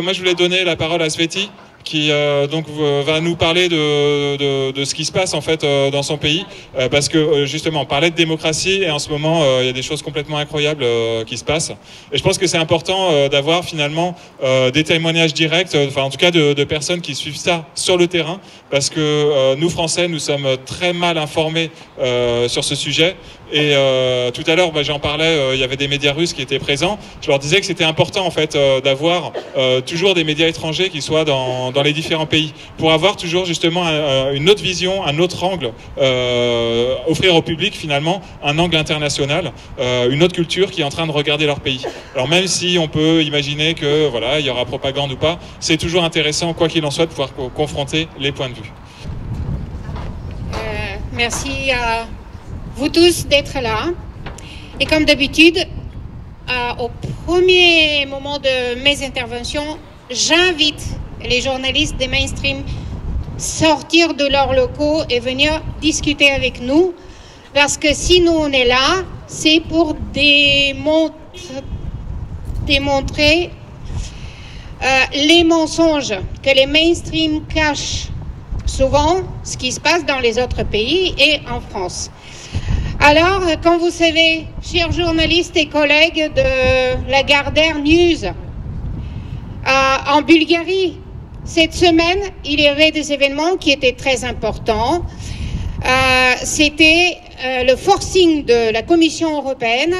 moi je voulais donner la parole à Sveti, qui donc va nous parler de ce qui se passe en fait dans son pays, parce que justement on parlait de démocratie et en ce moment il y a des choses complètement incroyables qui se passent, et je pense que c'est important d'avoir finalement des témoignages directs, enfin en tout cas de personnes qui suivent ça sur le terrain, parce que nous Français nous sommes très mal informés sur ce sujet. Et tout à l'heure, j'en parlais, il y avait des médias russes qui étaient présents. Je leur disais que c'était important en fait d'avoir toujours des médias étrangers qui soient dans les différents pays, pour avoir toujours justement une autre vision, un autre angle, offrir au public finalement un angle international, une autre culture qui est en train de regarder leur pays. Alors même si on peut imaginer que voilà, il y aura propagande ou pas, c'est toujours intéressant, quoi qu'il en soit, de pouvoir confronter les points de vue. Merci à vous tous d'être là. Et comme d'habitude, au premier moment de mes interventions, j'invite les journalistes des mainstream sortir de leurs locaux et venir discuter avec nous, parce que si nous on est là, c'est pour démontrer les mensonges que les mainstream cachent souvent, ce qui se passe dans les autres pays et en France. Alors, comme vous savez, chers journalistes et collègues de la Gardère News, en Bulgarie, cette semaine, il y avait des événements qui étaient très importants. C'était le forcing de la Commission européenne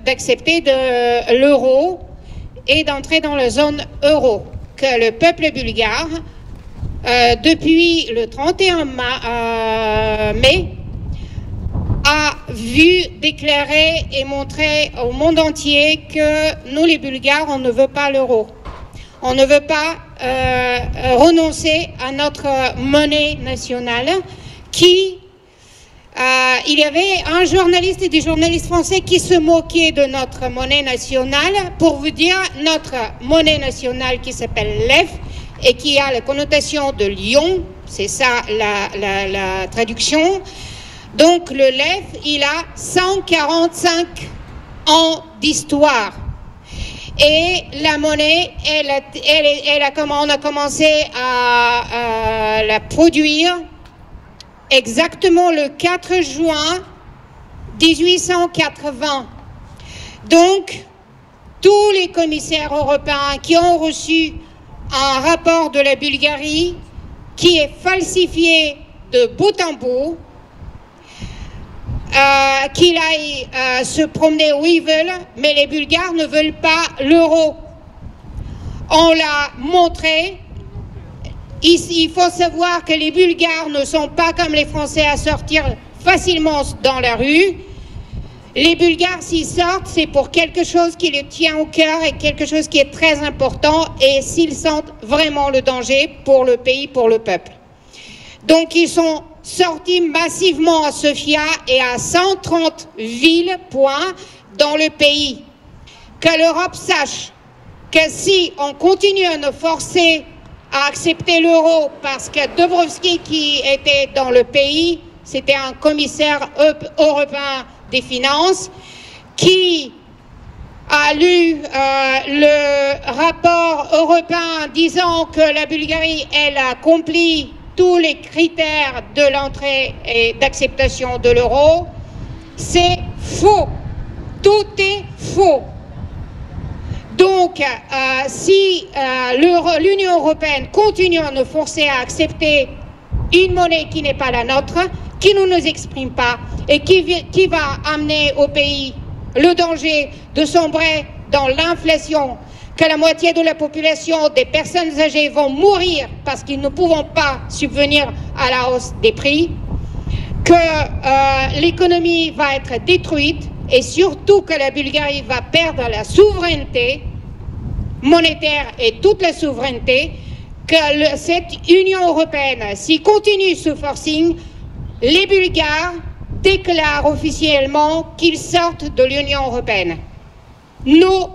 d'accepter l'euro et d'entrer dans la zone euro, que le peuple bulgare, depuis le 31 mai, a vu déclarer et montrer au monde entier que nous, les Bulgares, on ne veut pas l'euro. On ne veut pas renoncer à notre monnaie nationale il y avait un journaliste et des journalistes français qui se moquaient de notre monnaie nationale, pour vous dire, notre monnaie nationale qui s'appelle l'EF et qui a la connotation de lion, c'est ça la traduction. Donc le LEF, il a 145 ans d'histoire. Et la monnaie, on a commencé à la produire exactement le 4 juin 1880. Donc, tous les commissaires européens qui ont reçu un rapport de la Bulgarie qui est falsifié de bout en bout, qu'il aille se promener où ils veulent, mais les Bulgares ne veulent pas l'euro. On l'a montré. Il faut savoir que les Bulgares ne sont pas comme les Français à sortir facilement dans la rue. Les Bulgares, s'ils sortent, c'est pour quelque chose qui les tient au cœur et quelque chose qui est très important, et s'ils sentent vraiment le danger pour le pays, pour le peuple. Donc ils sont sortis massivement à Sofia et à 130 villes, dans le pays. Que l'Europe sache que si on continue à nous forcer à accepter l'euro, parce que Dobrovský, qui était dans le pays, c'était un commissaire européen des finances, qui a lu le rapport européen disant que la Bulgarie, elle a accompli tous les critères de l'entrée et d'acceptation de l'euro. C'est faux. Tout est faux. Donc, si l'Union européenne continue à nous forcer à accepter une monnaie qui n'est pas la nôtre, qui ne nous exprime pas et qui va amener au pays le danger de sombrer dans l'inflation, que la moitié de la population des personnes âgées vont mourir parce qu'ils ne pourront pas subvenir à la hausse des prix, que l'économie va être détruite, et surtout que la Bulgarie va perdre la souveraineté monétaire et toute la souveraineté, que cette Union européenne, s'il continue ce forcing, les Bulgares déclarent officiellement qu'ils sortent de l'Union européenne. Nous,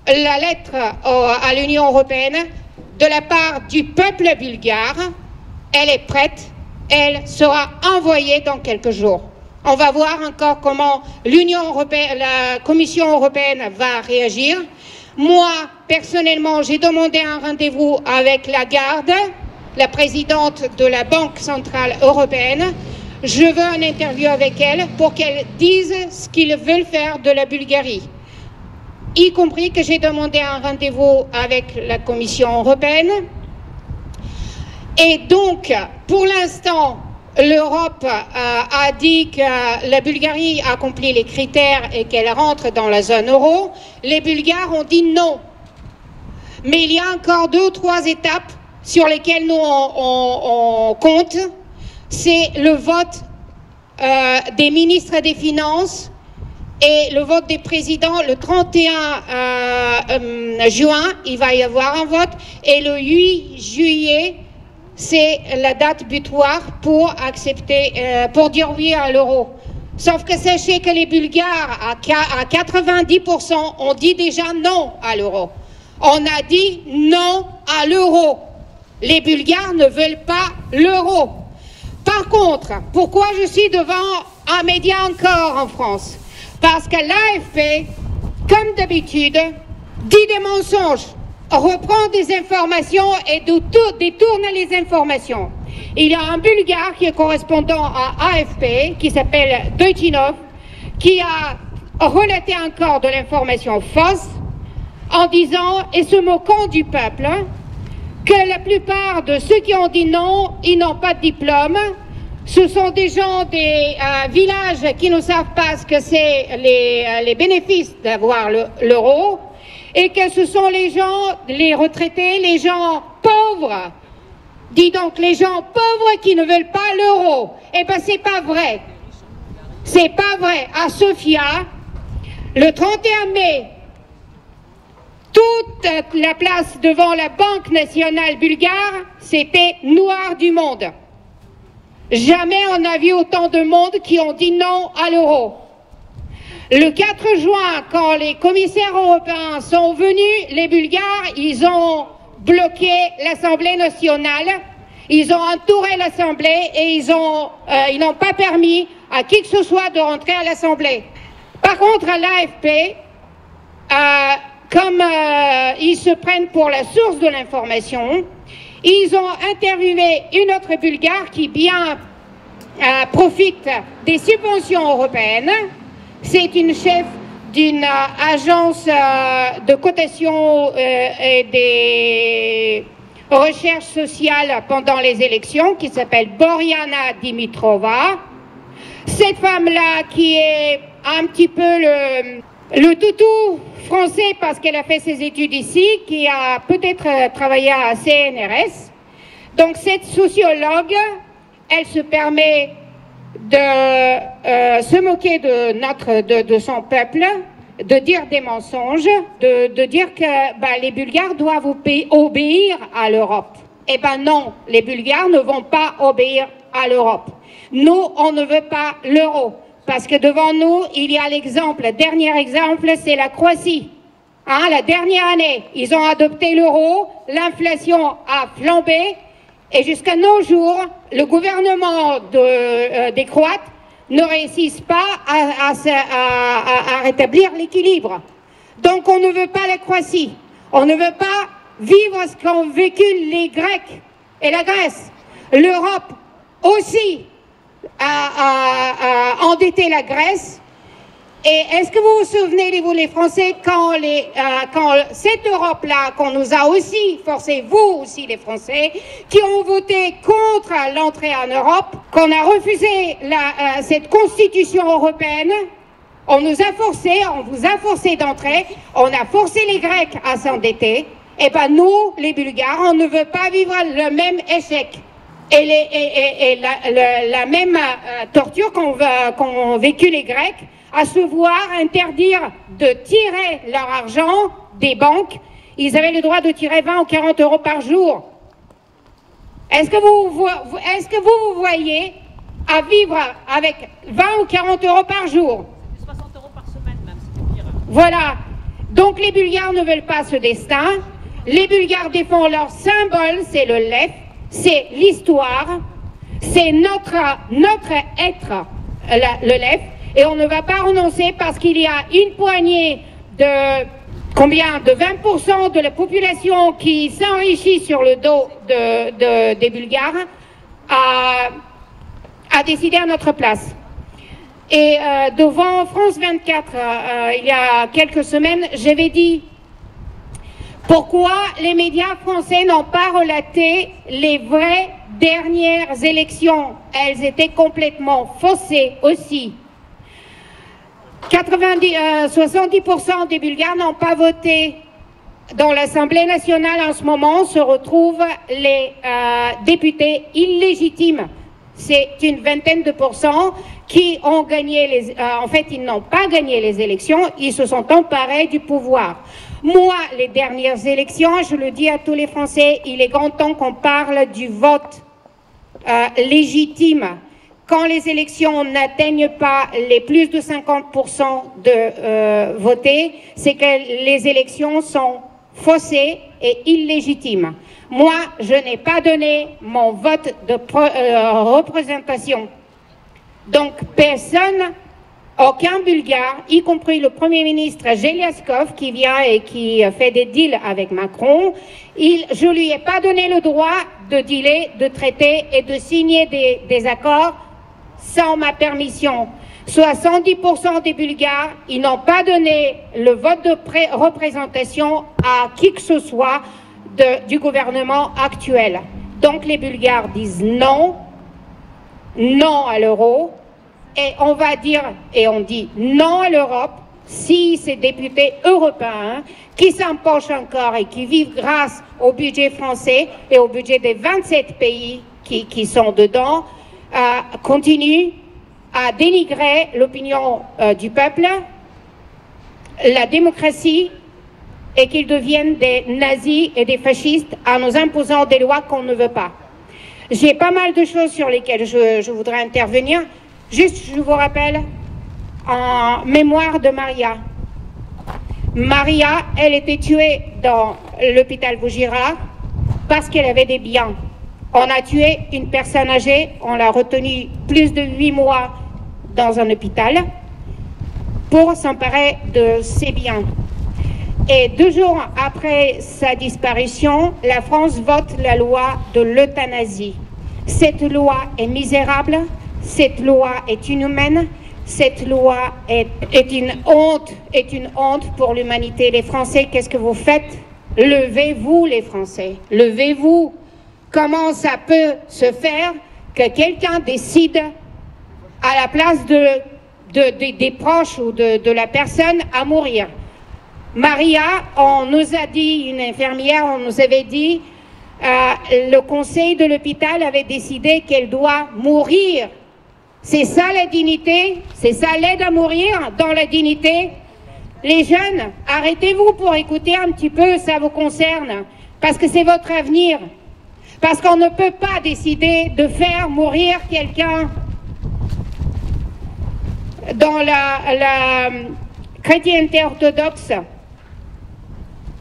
la lettre à l'Union européenne, de la part du peuple bulgare, elle est prête, elle sera envoyée dans quelques jours. On va voir encore comment l'Union européenne, la Commission européenne va réagir. Moi, personnellement, j'ai demandé un rendez-vous avec Lagarde, la présidente de la Banque centrale européenne. Je veux une interview avec elle pour qu'elle dise ce qu'ils veulent faire de la Bulgarie. Y compris que j'ai demandé un rendez-vous avec la Commission européenne. Et donc, pour l'instant, l'Europe a dit que la Bulgarie accomplit les critères et qu'elle rentre dans la zone euro. Les Bulgares ont dit non. Mais il y a encore 2 ou 3 étapes sur lesquelles nous on compte. C'est le vote des ministres des Finances et le vote des présidents. Le 31 juin, il va y avoir un vote. Et le 8 juillet, c'est la date butoir pour accepter, pour dire oui à l'euro. Sauf que sachez que les Bulgares, à 90%, ont dit déjà non à l'euro. On a dit non à l'euro. Les Bulgares ne veulent pas l'euro. Par contre, pourquoi je suis devant un média encore en France? Parce que l'AFP, comme d'habitude, dit des mensonges, reprend des informations et détourne les informations. Il y a un Bulgare qui est correspondant à AFP, qui s'appelle Deutschinov, qui a relaté encore de l'information fausse en disant, et se moquant du peuple, que la plupart de ceux qui ont dit non, ils n'ont pas de diplôme. Ce sont des gens des villages qui ne savent pas ce que c'est les bénéfices d'avoir l'euro, et que ce sont les gens, les retraités, les gens pauvres. Dis donc, les gens pauvres qui ne veulent pas l'euro. Eh bien, c'est pas vrai. C'est pas vrai. À Sofia, le 31 mai, toute la place devant la Banque nationale bulgare, c'était noir du monde. Jamais on n'a vu autant de monde qui ont dit non à l'euro. Le 4 juin, quand les commissaires européens sont venus, les Bulgares, ils ont bloqué l'Assemblée nationale, ils ont entouré l'Assemblée et ils n'ont pas permis à qui que ce soit de rentrer à l'Assemblée. Par contre, à l'AFP, comme ils se prennent pour la source de l'information, ils ont interviewé une autre Bulgare qui bien profite des subventions européennes. C'est une chef d'une agence de cotation et des recherches sociales pendant les élections qui s'appelle Boriana Dimitrova. Cette femme-là qui est un petit peu le toutou français parce qu'elle a fait ses études ici, qui a peut-être travaillé à CNRS. Donc cette sociologue, elle se permet de se moquer de son peuple, de dire des mensonges, de dire que les Bulgares doivent obéir à l'Europe. Eh ben non, les Bulgares ne vont pas obéir à l'Europe. Nous, on ne veut pas l'euro. Parce que devant nous, il y a l'exemple, le dernier exemple, c'est la Croatie. La dernière année, ils ont adopté l'euro, l'inflation a flambé, et jusqu'à nos jours, le gouvernement des Croates ne réussissent pas à rétablir l'équilibre. Donc on ne veut pas la Croatie, on ne veut pas vivre ce qu'ont vécu les Grecs et la Grèce. L'Europe aussi a endetté la Grèce. Et est-ce que vous vous souvenez, vous les Français, quand cette Europe-là, qu'on nous a aussi forcé, vous aussi les Français, qui ont voté contre l'entrée en Europe, qu'on a refusé cette constitution européenne, on nous a forcé, on vous a forcé d'entrer, on a forcé les Grecs à s'endetter, et ben nous, les Bulgares, on ne veut pas vivre le même échec. Et la même torture qu'ont vécu les Grecs, à se voir interdire de tirer leur argent des banques. Ils avaient le droit de tirer 20 ou 40 euros par jour. Est-ce que vous voyez à vivre avec 20 ou 40 euros par jour? 60 euros par semaine même, c'est pire. Voilà. Donc les Bulgares ne veulent pas ce destin. Les Bulgares défendent leur symbole, c'est le lef, c'est l'histoire, c'est notre être, le lef. Et on ne va pas renoncer parce qu'il y a une poignée de combien de 20% de la population qui s'enrichit sur le dos des Bulgares a décidé à notre place. Et devant France 24, il y a quelques semaines, j'avais dit pourquoi les médias français n'ont pas relaté les vraies dernières élections. Elles étaient complètement faussées aussi. 70% des Bulgares n'ont pas voté. Dans l'Assemblée nationale en ce moment se retrouvent les députés illégitimes. C'est une vingtaine de pourcents qui ont gagné en fait, ils n'ont pas gagné les élections, ils se sont emparés du pouvoir. Moi, les dernières élections, je le dis à tous les Français, il est grand temps qu'on parle du vote légitime. Quand les élections n'atteignent pas les plus de 50% de votés, c'est que les élections sont faussées et illégitimes. Moi, je n'ai pas donné mon vote de représentation. Donc, personne, aucun Bulgare, y compris le Premier ministre Geliaskov, qui vient et qui fait des deals avec Macron, je ne lui ai pas donné le droit de dealer, de traiter et de signer des accords sans ma permission. 70% des Bulgares, ils n'ont pas donné le vote de représentation à qui que ce soit du gouvernement actuel. Donc les Bulgares disent non, non à l'euro, et on va dire, et on dit non à l'Europe si ces députés européens qui s'empochent encore et qui vivent grâce au budget français et au budget des 27 pays qui sont dedans, continuent à dénigrer l'opinion du peuple, la démocratie, et qu'ils deviennent des nazis et des fascistes en nous imposant des lois qu'on ne veut pas. J'ai pas mal de choses sur lesquelles je voudrais intervenir. Juste, je vous rappelle, en mémoire de Maria. Maria, elle était tuée dans l'hôpital Vaugirard parce qu'elle avait des biens. On a tué une personne âgée, on l'a retenue plus de 8 mois dans un hôpital pour s'emparer de ses biens. Et 2 jours après sa disparition, la France vote la loi de l'euthanasie. Cette loi est misérable, cette loi est inhumaine, cette loi est une honte pour l'humanité. Les Français, qu'est-ce que vous faites? Levez-vous les Français, levez-vous. Comment ça peut se faire que quelqu'un décide à la place des proches ou de la personne à mourir? Maria, on nous a dit, une infirmière, on nous avait dit, le conseil de l'hôpital avait décidé qu'elle doit mourir. C'est ça la dignité? C'est ça l'aide à mourir dans la dignité? Les jeunes, arrêtez-vous pour écouter un petit peu, ça vous concerne, parce que c'est votre avenir. Parce qu'on ne peut pas décider de faire mourir quelqu'un dans la chrétienté orthodoxe.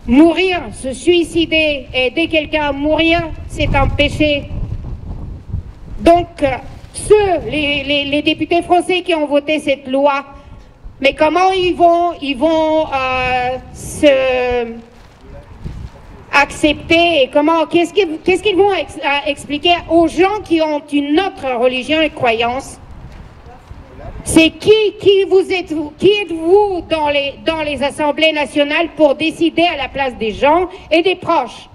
Mourir, se suicider, aider quelqu'un à mourir, c'est un péché. Donc, les députés français qui ont voté cette loi, mais comment ils vont accepter et qu'est-ce qu'ils vont expliquer aux gens qui ont une autre religion et croyance? C'est qui êtes-vous dans les assemblées nationales pour décider à la place des gens et des proches?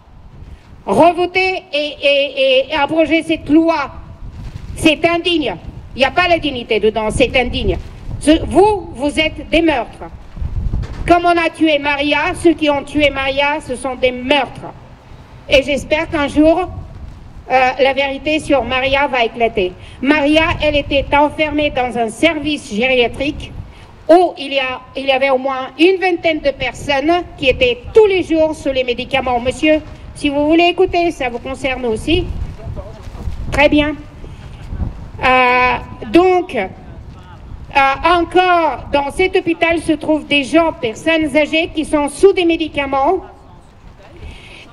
Revoter et abroger cette loi, c'est indigne. Il n'y a pas la dignité dedans, c'est indigne. Vous êtes des meurtres. Comme on a tué Maria, ceux qui ont tué Maria, ce sont des meurtres. Et j'espère qu'un jour, la vérité sur Maria va éclater. Maria, elle était enfermée dans un service gériatrique où il y avait au moins une vingtaine de personnes qui étaient tous les jours sous les médicaments. Monsieur, si vous voulez écouter, ça vous concerne aussi. Très bien. Encore, dans cet hôpital se trouvent des gens, personnes âgées qui sont sous des médicaments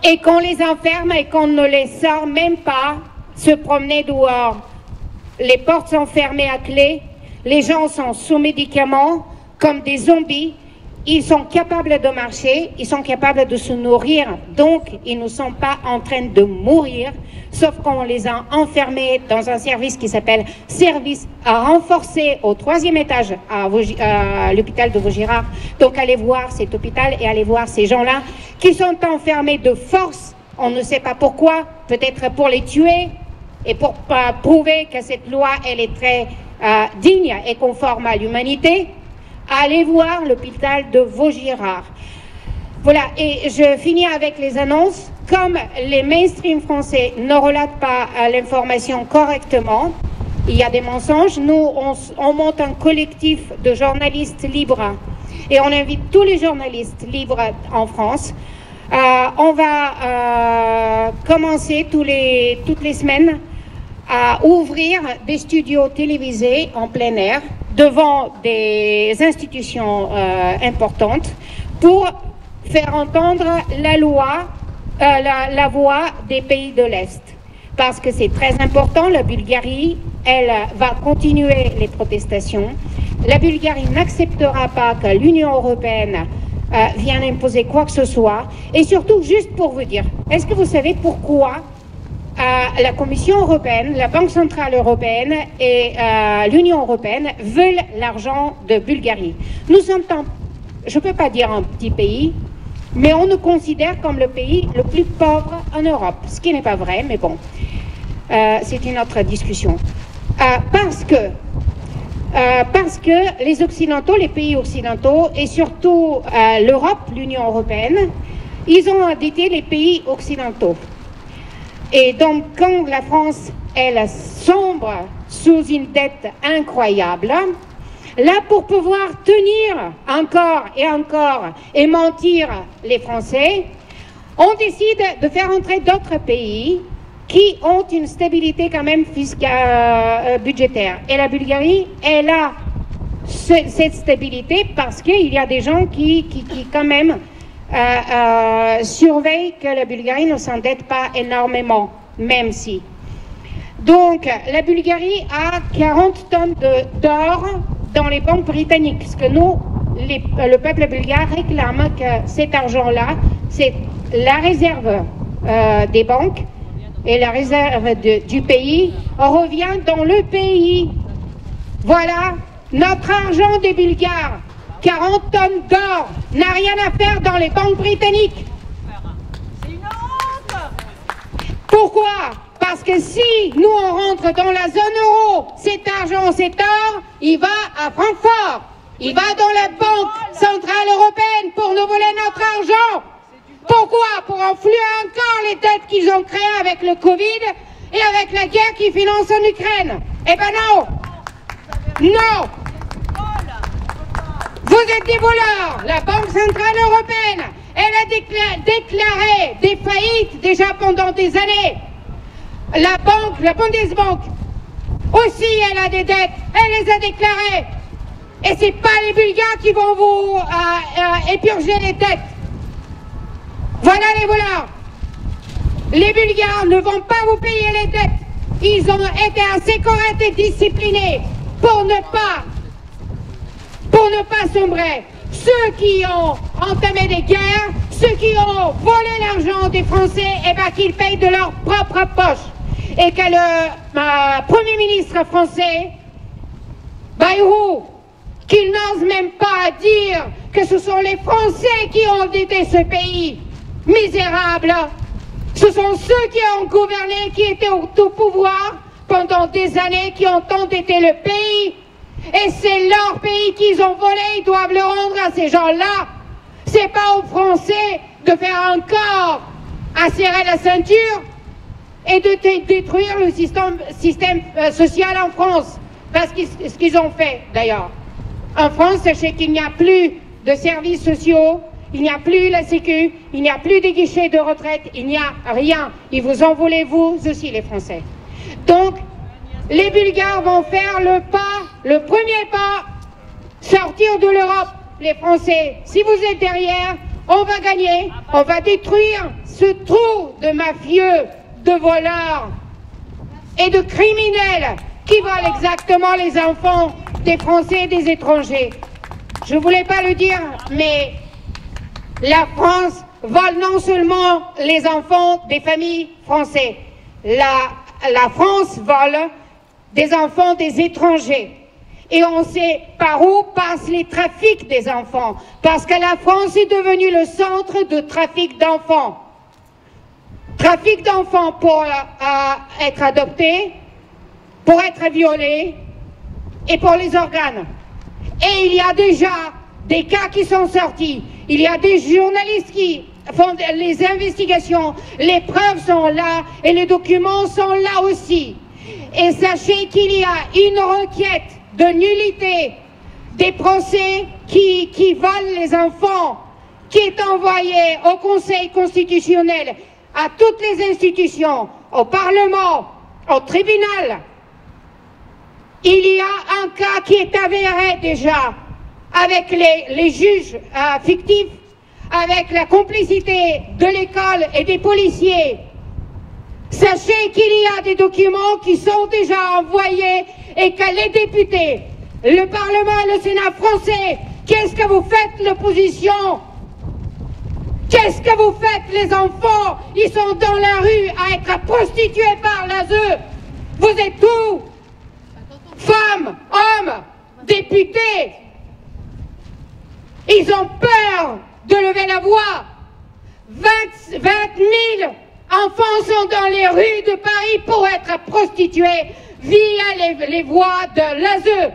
et qu'on les enferme et qu'on ne les sort même pas se promener dehors. Les portes sont fermées à clé, les gens sont sous médicaments comme des zombies. ils sont capables de marcher, ils sont capables de se nourrir, donc ils ne sont pas en train de mourir, sauf qu'on les a enfermés dans un service qui s'appelle service à renforcer au 3e étage à l'hôpital de Vaugirard. Donc allez voir cet hôpital et allez voir ces gens-là qui sont enfermés de force, on ne sait pas pourquoi, peut-être pour les tuer et pour prouver que cette loi elle est très digne et conforme à l'humanité. Allez voir l'hôpital de Vaugirard. Voilà, et je finis avec les annonces. Comme les mainstream français ne relatent pas l'information correctement, il y a des mensonges. Nous, on monte un collectif de journalistes libres et on invite tous les journalistes libres en France. On va commencer toutes les semaines à ouvrir des studios télévisés en plein air devant des institutions importantes pour faire entendre la voix des pays de l'Est. Parce que c'est très important, la Bulgarie, elle va continuer les protestations. La Bulgarie n'acceptera pas que l'Union européenne vienne imposer quoi que ce soit. Et surtout, juste pour vous dire, est-ce que vous savez pourquoi la Commission européenne, la Banque centrale européenne et l'Union européenne veulent l'argent de Bulgarie? Nous sommes, je ne peux pas dire un petit pays, mais on nous considère comme le pays le plus pauvre en Europe, ce qui n'est pas vrai, mais bon, c'est une autre discussion. Parce que les Occidentaux, les pays occidentaux, et surtout l'Europe, l'Union européenne, ils ont endetté les pays occidentaux. Et donc, quand la France, elle sombre sous une dette incroyable, là, pour pouvoir tenir encore et mentir les Français, on décide de faire entrer d'autres pays qui ont une stabilité quand même fiscale, budgétaire. Et la Bulgarie, elle a cette stabilité parce qu'il y a des gens qui quand même surveille que la Bulgarie ne s'endette pas énormément, même si. Donc, la Bulgarie a 40 tonnes d'or dans les banques britanniques, parce que nous, le peuple bulgare réclame que cet argent-là, c'est la réserve des banques et la réserve du pays revient dans le pays. Voilà notre argent des Bulgares. 40 tonnes d'or n'a rien à faire dans les banques britanniques. C'est une honte. Pourquoi? Parce que si nous on rentre dans la zone euro, cet argent, cet or, il va à Francfort. Il va dans la Banque centrale européenne pour nous voler notre argent. Pourquoi? Pour enflouer encore les dettes qu'ils ont créées avec le Covid et avec la guerre qu'ils financent en Ukraine. Eh ben non. Non. Vous êtes des voleurs. La Banque centrale européenne, elle a déclaré des faillites déjà pendant des années. La Bundesbank, aussi elle a des dettes, elle les a déclarées. Et c'est pas les Bulgares qui vont vous épurger les dettes. Voilà les voleurs. Les Bulgares ne vont pas vous payer les dettes. Ils ont été assez corrects et disciplinés pour ne pas sombrer. Ceux qui ont entamé des guerres, ceux qui ont volé l'argent des Français, eh ben qu'ils payent de leur propre poche. Et que le Premier ministre français, Bayrou, qu'il n'ose même pas dire que ce sont les Français qui ont endetté ce pays misérable. Ce sont ceux qui ont gouverné, qui étaient au pouvoir pendant des années, qui ont endetté le pays. Et c'est leur pays qu'ils ont volé, ils doivent le rendre à ces gens-là. C'est pas aux Français de faire encore à serrer la ceinture et de détruire le système social en France. Parce que ce qu'ils ont fait d'ailleurs. En France, sachez qu'il n'y a plus de services sociaux, il n'y a plus la Sécu, il n'y a plus des guichets de retraite, il n'y a rien. Ils vous en voulez vous aussi les Français. Donc, les Bulgares vont faire le premier pas, sortir de l'Europe. Les Français, si vous êtes derrière, on va gagner, on va détruire ce trou de mafieux, de voleurs et de criminels qui volent exactement les enfants des Français et des étrangers. je ne voulais pas le dire, mais la France vole non seulement les enfants des familles françaises, la France vole des enfants des étrangers. Et on sait par où passent les trafics des enfants, parce que la France est devenue le centre de trafic d'enfants. Trafic d'enfants pour être adoptés, pour être violés et pour les organes. Et il y a déjà des cas qui sont sortis. Il y a des journalistes qui font les investigations. Les preuves sont là et les documents sont là aussi. Et sachez qu'il y a une requête de nullité des procès qui valent les enfants, qui est envoyée au Conseil constitutionnel, à toutes les institutions, au Parlement, au tribunal. Il y a un cas qui est avéré déjà avec les juges fictifs, avec la complicité de l'école et des policiers. Sachez qu'il y a des documents qui sont déjà envoyés et que les députés, le Parlement et le Sénat français, qu'est-ce que vous faites l'opposition? Qu'est-ce que vous faites les enfants? Ils sont dans la rue à être prostitués par l'ASE. Vous êtes où? Femmes, hommes, députés. Ils ont peur de lever la voix. 20 000 enfants sont dans les rues de Paris pour être prostitués via les voies de l'ASE.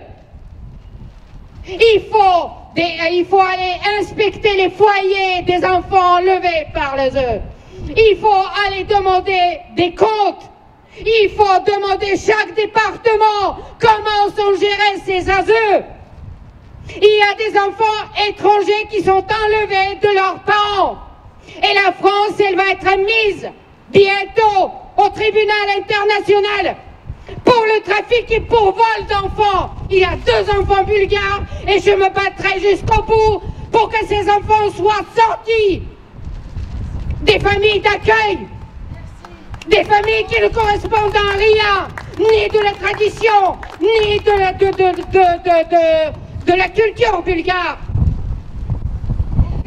Il faut aller inspecter les foyers des enfants enlevés par l'ASE. Il faut aller demander des comptes. Il faut demander chaque département comment sont gérés ces ASE. Il y a des enfants étrangers qui sont enlevés de leurs parents. Et la France, elle va être mise bientôt au tribunal international pour le trafic et pour vol d'enfants. Il y a 2 enfants bulgares et je me battrai jusqu'au bout pour que ces enfants soient sortis des familles d'accueil, des familles qui ne correspondent à rien, ni de la tradition, ni de la culture bulgare.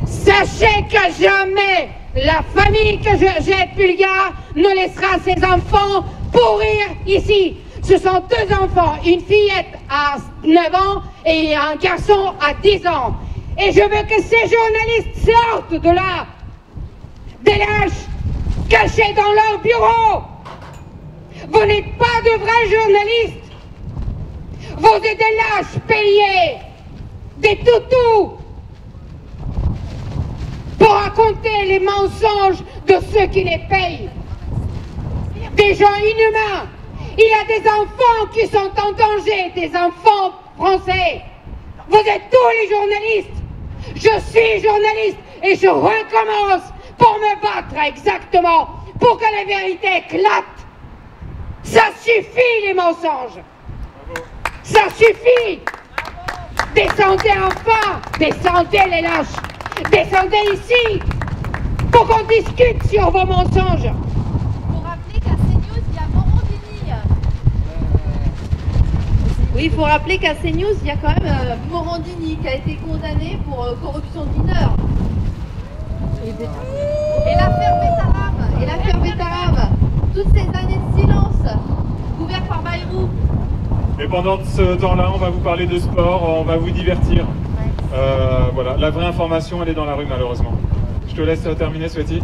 Sachez que jamais la famille que j'ai bulgare ne laissera ses enfants pourrir ici. Ce sont 2 enfants, une fillette à 9 ans et un garçon à 10 ans. Et je veux que ces journalistes sortent de là, des lâches cachés dans leur bureau. Vous n'êtes pas de vrais journalistes. Vous êtes des lâches payés, des toutous, pour raconter les mensonges de ceux qui les payent. Des gens inhumains. Il y a des enfants qui sont en danger, des enfants français. Vous êtes tous les journalistes. Je suis journaliste et je recommence pour me battre exactement, pour que la vérité éclate. Ça suffit les mensonges. Ça suffit. Descendez enfin, descendez les lâches. Descendez ici pour qu'on discute sur vos mensonges. Oui, il faut rappeler qu'à CNews, il y a quand même Morandini qui a été condamné pour corruption de mineurs. Et l'affaire Betaram, toutes ces années de silence, couvert par Bayrou. Et pendant ce temps-là, on va vous parler de sport, on va vous divertir. Voilà, la vraie information, elle est dans la rue malheureusement. Je te laisse terminer, Sweti.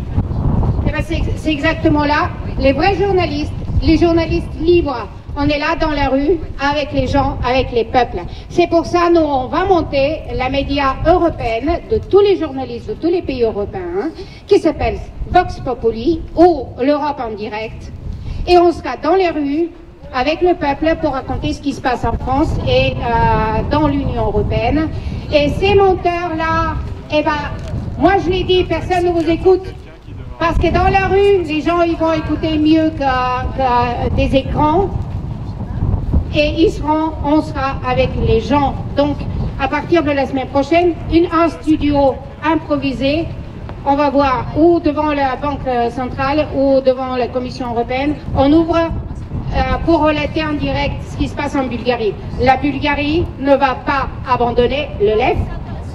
Eh ben, c'est exactement là. Les vrais journalistes, les journalistes libres, on est là dans la rue avec les gens, avec les peuples. C'est pour ça nous on va monter la média européenne de tous les journalistes de tous les pays européens qui s'appelle Vox Populi ou l'Europe en direct. Et on sera dans les rues avec le peuple pour raconter ce qui se passe en France et dans l'Union européenne. Et ces monteurs-là, eh ben, moi je l'ai dit, personne ne vous écoute. Parce que dans la rue, les gens ils vont écouter mieux que des écrans. Et on sera avec les gens. Donc, à partir de la semaine prochaine, un studio improvisé. On va voir ou devant la Banque centrale ou devant la Commission européenne. On ouvre pour relater en direct ce qui se passe en Bulgarie. La Bulgarie ne va pas abandonner le left.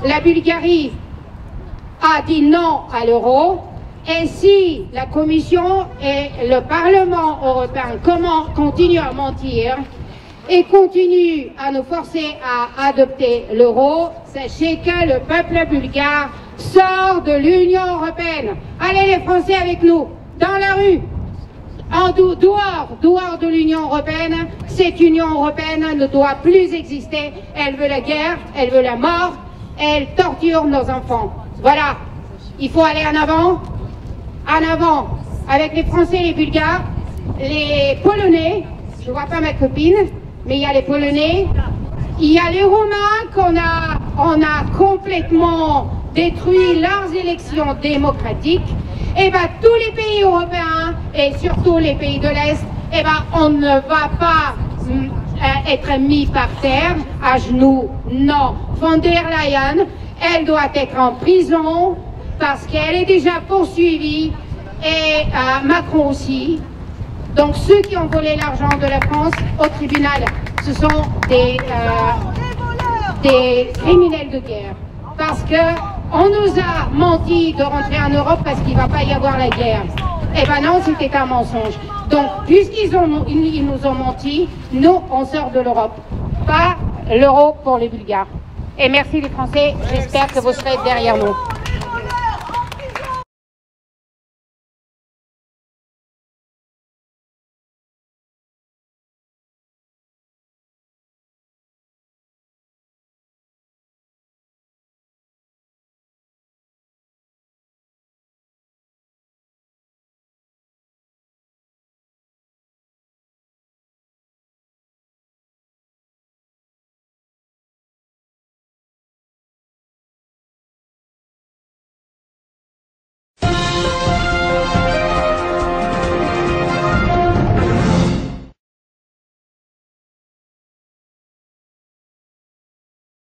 la Bulgarie a dit non à l'euro, et si la Commission et le Parlement européen continuent à mentir et continuent à nous forcer à adopter l'euro, sachez que le peuple bulgare sort de l'Union européenne. Allez les Français avec nous, dans la rue, en dehors de l'Union européenne. Cette Union européenne ne doit plus exister. Elle veut la guerre, elle veut la mort, elle torture nos enfants. Voilà, il faut aller en avant, avec les Français et les Bulgares, les Polonais, je ne vois pas ma copine, mais il y a les Polonais, il y a les Roumains on a complètement détruit leurs élections démocratiques. Et bien tous les pays européens et surtout les pays de l'Est, et ben on ne va pas être mis par terre, à genoux, non. Von der Leyen, elle doit être en prison parce qu'elle est déjà poursuivie, et Macron aussi. Donc ceux qui ont volé l'argent de la France au tribunal, ce sont des criminels de guerre. Parce qu'on nous a menti de rentrer en Europe parce qu'il ne va pas y avoir la guerre. Eh ben non, c'était un mensonge. Donc, puisqu'ils nous ont menti, nous, on sort de l'Europe. Pas l'euro pour les Bulgares. Et merci les Français, j'espère que vous serez derrière nous.